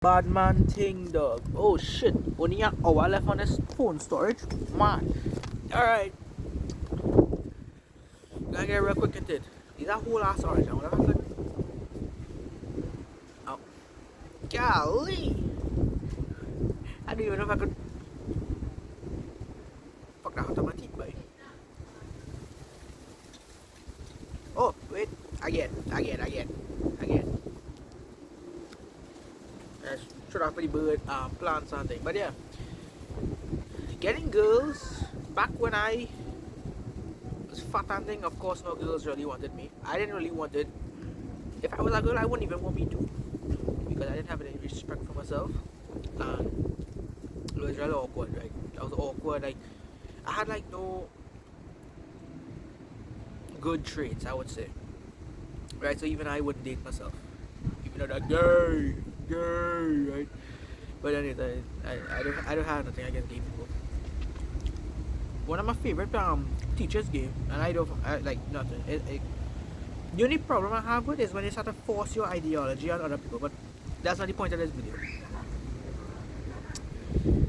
Bad man thing, dog. Oh shit. Only an hour left on this phone storage. Man. Alright. Gonna get real quick into it. Is that whole ass orange? I wonder if I could. Oh. Golly. I don't even know if I could. Fuck that out of my teeth, boy. Oh, wait. Again. Should have for the bird, plants and thing. But yeah. Getting girls. Back when I was fat and thing, of course no girls really wanted me. I didn't really want it. If I was a girl, I wouldn't even want me to. Because I didn't have any respect for myself. And it was really awkward, right? I was awkward. Like, I had like no good traits, I would say. Right? So even I wouldn't date myself. Even though that gay, right? But anyway, I don't have nothing against gay people. One of my favorite teachers game, and I like nothing. The only problem I have with it is when you start to force your ideology on other people, but that's not the point of this video.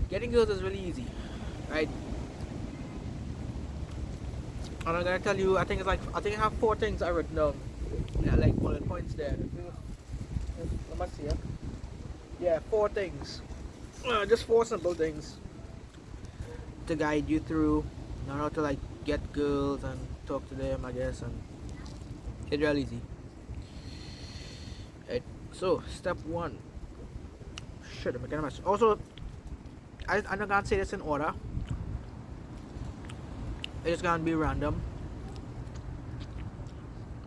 Getting girls is really easy, right? And I'm gonna tell you, I think I have 4 things I written down. Yeah, like bullet points there. Let me see. Yeah, 4 things. Just 4 simple things to guide you through how to like get girls and talk to them, I guess, and it's real easy. Right. So step 1. Shit, I'm making a mess. Also, I'm not gonna say this in order. It's gonna be random.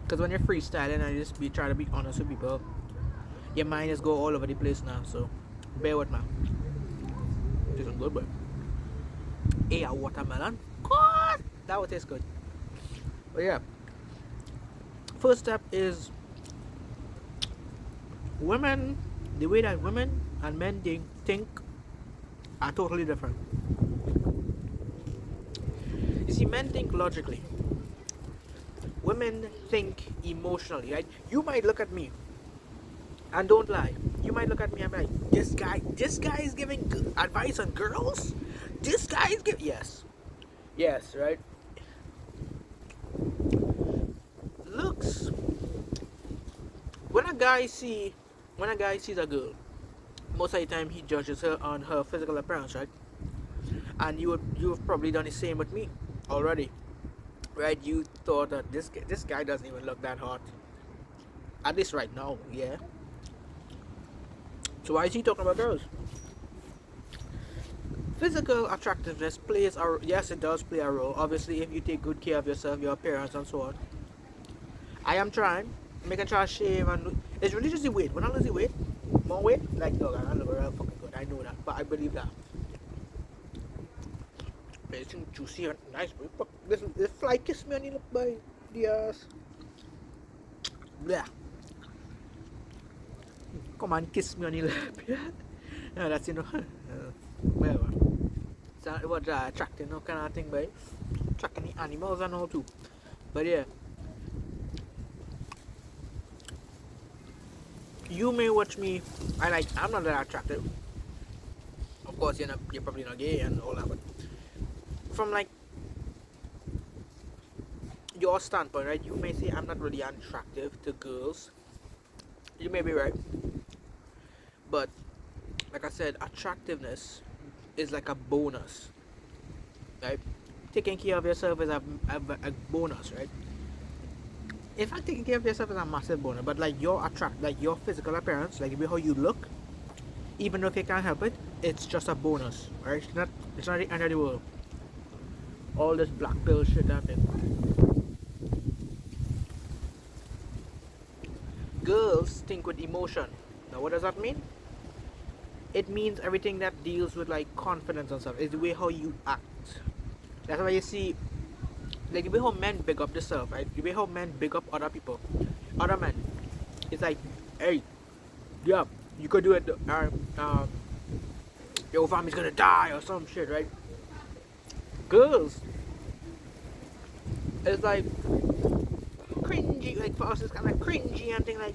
Because when you're freestyling and you just be trying to be honest with people, your mind just go all over the place now. So bear with me. This is good, but a watermelon. God, that would taste good. But yeah, first step is women. The way that women and men think are totally different. You see, men think logically. Women think emotionally, right? You might look at me, and don't lie. You might look at me and be like, this guy is giving advice on girls? This guy is giving... Yes, right? Looks. When a guy sees a girl, most of the time he judges her on her physical appearance, right? And you've probably done the same with me already, right? You thought that this guy doesn't even look that hot, at least right now, yeah. So why is he talking about girls? Physical attractiveness plays a... Yes, it does play a role. Obviously, if you take good care of yourself, your appearance and so on. I am trying, making sure I shave and... It's really just the weight. When I lose the weight, more weight, like, dog, I look real fucking good. I know that, but I believe that. It's juicy and nice, bro. This fly kissed me on the lip, by the ass. Blah. Come on, kiss me on the lip, yeah? No, that's, whatever. So it was attracting, no kind of thing, but attracting the animals and all too. But yeah, you may watch me. I'm not that attractive. Of course, you're probably not gay and all that, but from like your standpoint, right? You may say I'm not really attractive to girls. You may be right, but like I said, attractiveness is like a bonus, right? Taking care of yourself is a bonus, right? In fact, taking care of yourself is a massive bonus. But like your physical appearance, like how you look, even though if you can't help it, it's just a bonus, right? It's not the end of the world. All this black pill shit happening. Girls think with emotion. Now, what does that mean? It means everything that deals with like confidence and stuff. It's the way how you act. That's why you see, like the way how men big up themselves, right? The way how men big up other people, other men. It's like, hey, yeah, you could do it. Your family's gonna die or some shit, right? Girls, it's like cringy. Like for us, it's kind of cringy and thing like,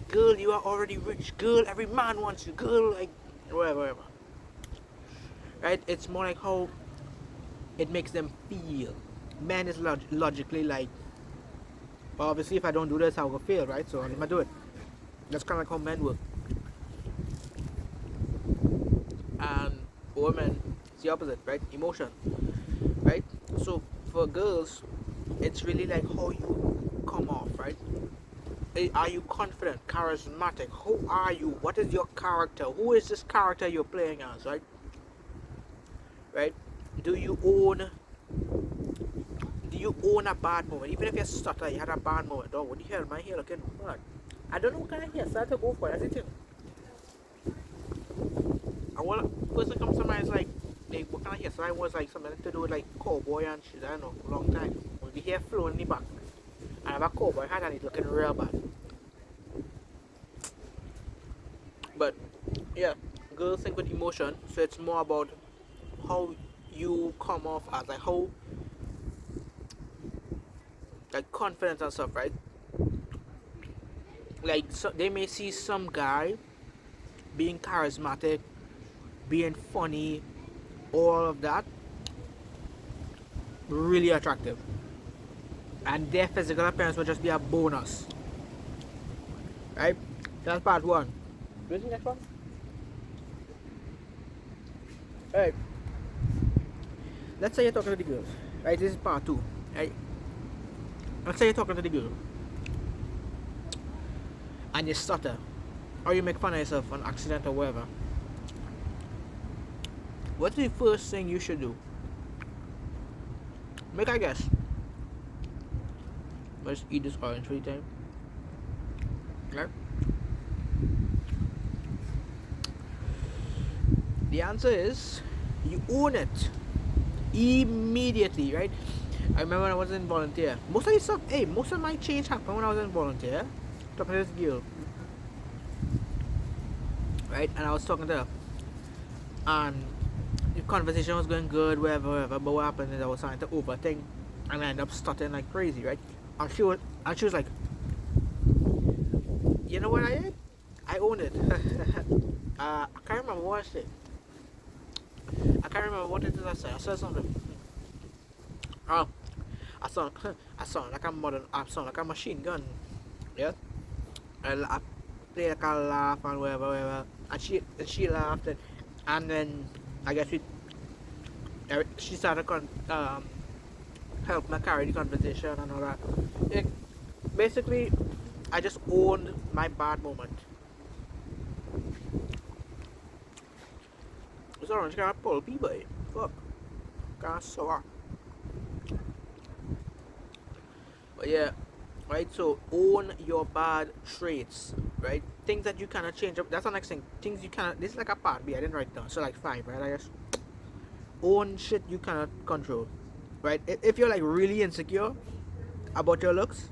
girl, you are already rich. Girl, every man wants you. Girl, like whatever, whatever. Right? It's more like how it makes them feel. Man is logically like, well, obviously, if I don't do this, I will fail, right? So I'm gonna do it. That's kind of like how men work. And women, it's the opposite, right? Emotion, right? So for girls, it's really like how you come off, right? Are you confident, charismatic? Who are you? What is your character? Who is this character you're playing as, right? Right? Do you own a bad moment? Even if you stutter, you had a bad moment. Oh, what the hell? My hair looking bad. I don't know what kind of hairstyle to go for. That's the thing. I want first thing comes to mind is like what kind of hairstyle was like something to do with like cowboy and shit. I don't know, a long time. With the hair flowing in the back. I have a cowboy hat and it's looking real bad. But yeah, girls think with emotion, so it's more about how you come off as like how like confidence and stuff, right? Like so they may see some guy being charismatic, being funny, all of that, really attractive. And their physical appearance will just be a bonus. Right? That's part one. Where's the next one? Alright. Let's say you're talking to the girl. Right, this is part two. Right? Let's say you're talking to the girl. And you stutter. Or you make fun of yourself on accident or whatever. What's the first thing you should do? Make a guess. Let's eat this orange for the time. Right? The answer is you own it immediately, right? I remember when I was in volunteer. Most of the stuff, most of my change happened when I was in volunteer. Talking to this girl, right? And I was talking to her, and the conversation was going good, whatever. But what happened is I was trying to overthink, and I ended up stuttering like crazy, right? And she was like, you know what I did? I own it. I can't remember what I said. I can't remember what it is I said. I said something. Oh, I sound like a machine gun. Yeah. I played like a laugh and whatever. And she laughed, and then I guess she started help me carry the conversation and all that. Basically, I just owned my bad moment. This orange can't pull people. Fuck. Can't sour. But yeah, right? So own your bad traits, right? Things that you cannot change. That's the next thing. Things you cannot. This is like a part B. I didn't write down. So like 5, right? I guess. Own shit you cannot control, right? If you're like really insecure about your looks,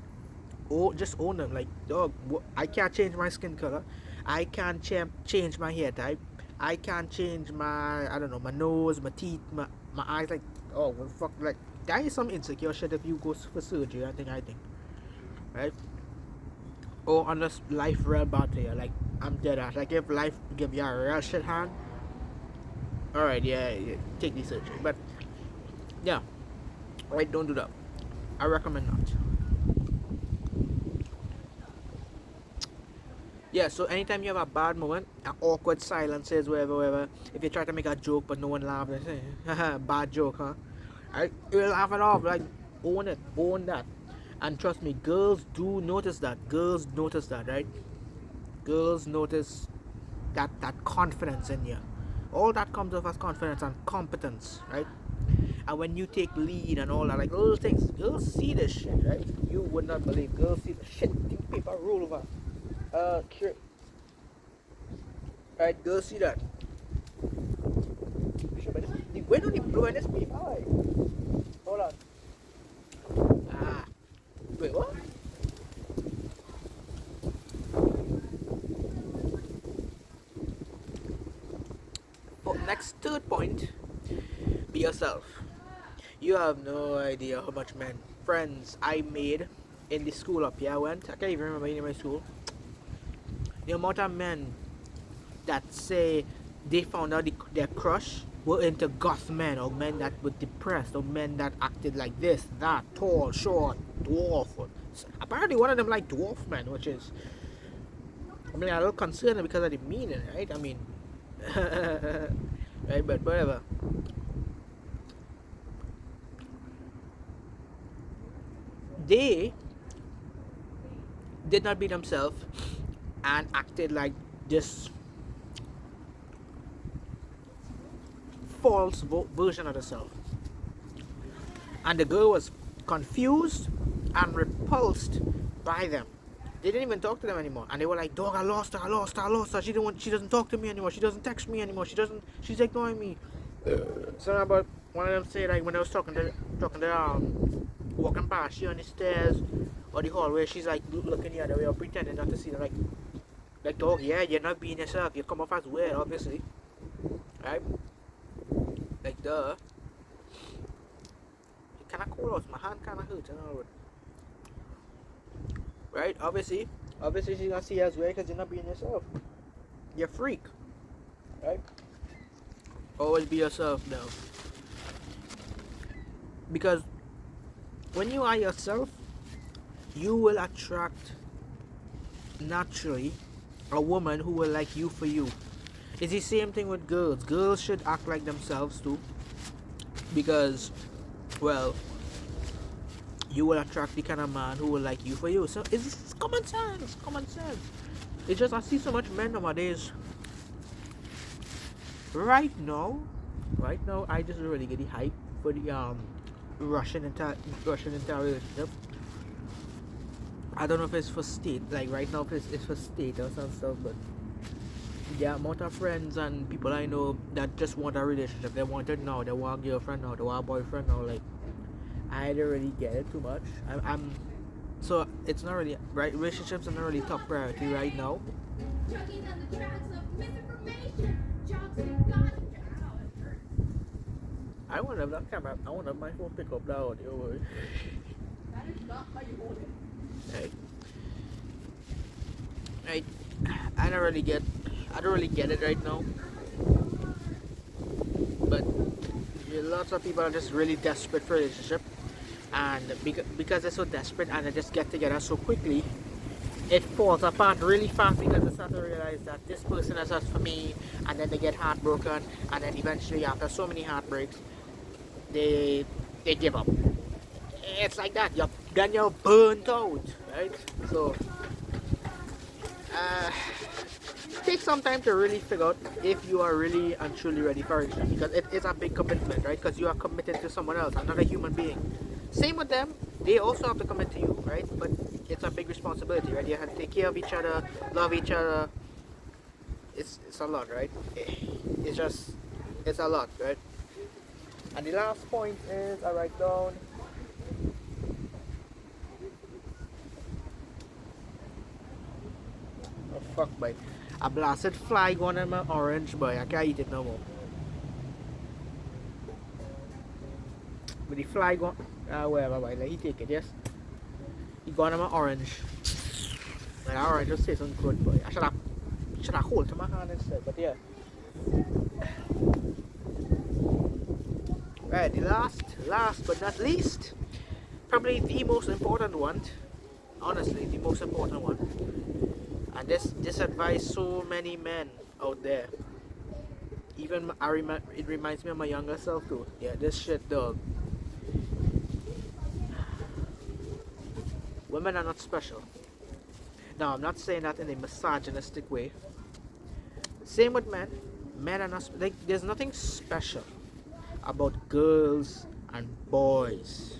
just own them. Like, dog, I can't change my skin color. I can't change my hair type. I can't change my, I don't know, my nose, my teeth, my eyes. Like, oh, well, fuck, like, that is some insecure shit if you go for surgery, I think. Right? Or unless life real bad to you, like, I'm dead ass. Like, if life give you a real shit hand, alright, yeah, take the surgery. But, yeah, right, don't do that. I recommend not. Yeah, so anytime you have a bad moment, an awkward silences, whatever, if you try to make a joke but no one laughs, they say, haha, bad joke, huh? You laugh it off, like, own it, own that. And trust me, girls do notice that. Girls notice that, right? Girls notice that confidence in you. All that comes off as confidence and competence, right? And when you take lead and all that, like little things, girls see this shit, right? You would not believe, girls see the shit. Think people rule over. Right, girls see that. When do they blow in this paper? Hold on. Wait, what? Next third point, be yourself. You have no idea how much friends I made in the school up here I went. I can't even remember any of my school. the amount of men that say they found out their crush were into goth men, or men that were depressed, or men that acted like this, that, tall, short, dwarf. Apparently, one of them liked dwarf men, which is, I mean, a little concerned because of the meaning, right? I mean, right, but whatever. They did not be themselves and acted like this false version of herself. And the girl was confused and repulsed by them. They didn't even talk to them anymore. And they were like, dog, I lost her, I lost her, I lost her. She doesn't talk to me anymore. She doesn't text me anymore. She's ignoring me. So about one of them said, like, when I was talking to walking past, she on the stairs or the hallway, she's like looking the other way or pretending not to see them. Like dog, yeah, you're not being yourself. You come off as weird, obviously. Right? Like, duh. It kinda cold out. My hand kinda hurts and all. Right? Obviously she's gonna see you as weird because you're not being yourself. You're a freak. Right? Always be yourself now. Because when you are yourself, you will attract naturally a woman who will like you for you. It's the same thing with girls. Girls should act like themselves too. Because, well, you will attract the kind of man who will like you for you. So it's common sense. It's just I see so much men nowadays. Right now, I just really get the hype for the Russian entire relationship. I don't know if it's for state, like right now if it's for status and stuff, but the amount of friends and people I know that just want a relationship, they want it now, they want a girlfriend now, they want a boyfriend now, like, I don't really get it too much. I'm so it's not really, right, relationships are not really top priority right now. I want to have that camera, I want to have my phone pick up that audio. That is not how you hold it. Right. I don't really get it right now. But lots of people are just really desperate for a relationship, and because they're so desperate and they just get together so quickly, it falls apart really fast because they start to realize that this person is just for me, and then they get heartbroken, and then eventually after so many heartbreaks, they give up. It's like that. You're burnt out, right? So take some time to really figure out if you are really and truly ready for it, because it is a big commitment, right? Because you are committed to someone else, another human being. Same with them, they also have to commit to you, right? But it's a big responsibility, right? You have to take care of each other, love each other. It's a lot, right? It's a lot, right? And the last point is, I write down, oh fuck, boy. A blasted fly going in my orange, boy. I can't eat it no more. But the fly going, whatever, boy. Let he take it, yes? He going in my orange. And that orange just tastes good, boy. I should have hold to my hand instead, but yeah. Right, the last but not least, probably the most important one, honestly, the most important one. And this advice so many men out there. Even it reminds me of my younger self too. Yeah, this shit, dog. Women are not special. Now, I'm not saying that in a misogynistic way. Same with men. Men are not like, there's nothing special about girls and boys,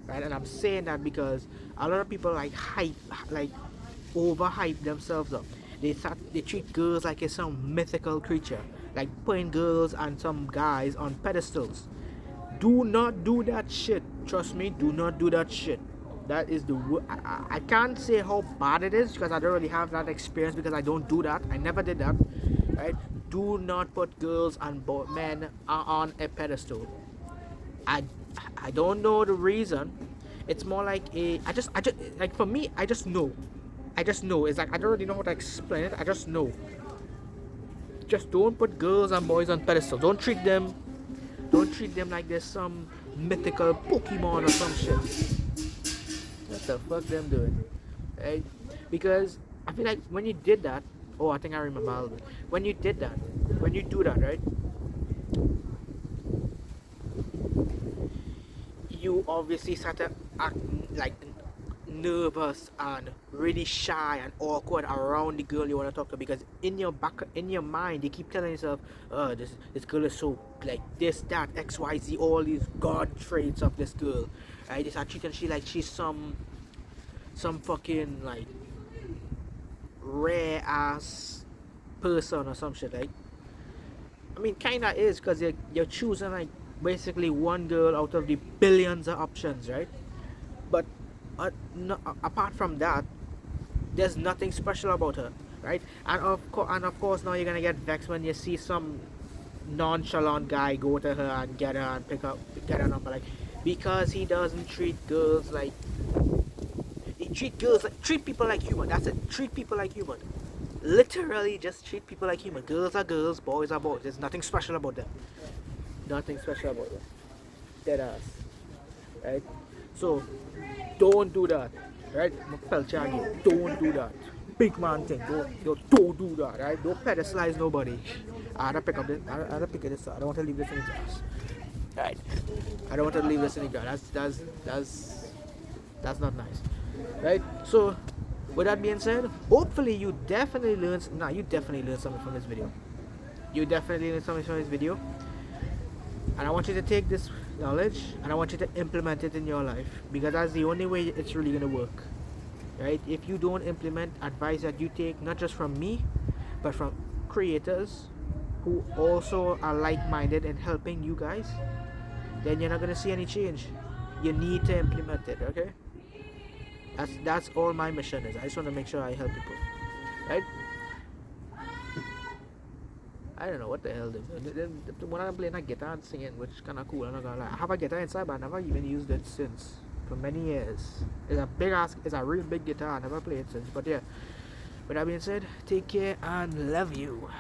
right? And I'm saying that because a lot of people like overhype themselves up. They treat girls like it's some mythical creature, like putting girls and some guys on pedestals. Do not do that shit. Trust me, do not do that shit. That is I can't say how bad it is because I don't really have that experience, because I don't do that. I never did that, right? Do not put girls and men on a pedestal. I don't know the reason. It's more like I just like, for me, I just know. I just know. It's like I don't really know how to explain it. I just know. Just don't put girls and boys on pedestals. Don't treat them like there's some mythical Pokemon or some shit. What the fuck them doing? Right? Because I feel like when you did that, oh, I think I remember a little bit. When you did that, when you do that, right? You obviously start to act like nervous and really shy and awkward around the girl you want to talk to, because in your mind you keep telling yourself, this girl is so like this, that, XYZ, all these god traits of this girl, right? They start treating she like she's some fucking like rare ass person or some shit, like, I mean, kinda is, because you're choosing like basically one girl out of the billions of options, right? But no, apart from that, there's nothing special about her, right? And of course, now you're gonna get vexed when you see some nonchalant guy go to her and get her and get her number, like, because he doesn't treat girls like treat people like human. That's it. Treat people like human. Literally, just treat people like human. Girls are girls, boys are boys. There's nothing special about them. Nothing special about them. Dead ass, right? So don't do that, right? Don't do that. Big man thing. Don't do that, right? Don't pedestalize nobody. I had to pick up this. I had to pick this up. I don't want to leave this in the grass. Right? I don't want to leave this in the grass. That's not nice, right? So, with that being said, hopefully you definitely learned. Nah, you definitely learned something from this video. You definitely learned something from this video, and I want you to take this knowledge and I want you to implement it in your life, because that's the only way it's really gonna work, right? If you don't implement advice that you take not just from me, but from creators who also are like-minded and helping you guys, then you're not gonna see any change. You need to implement it, okay? That's all my mission is. I just want to make sure I help people, right? I don't know what the hell. When I'm playing a guitar and singing, which is kind of cool, I'm not gonna lie. I have a guitar inside, but I never even used it since for many years. It's a real big guitar. I never played it since. But yeah, with that being said, take care and love you.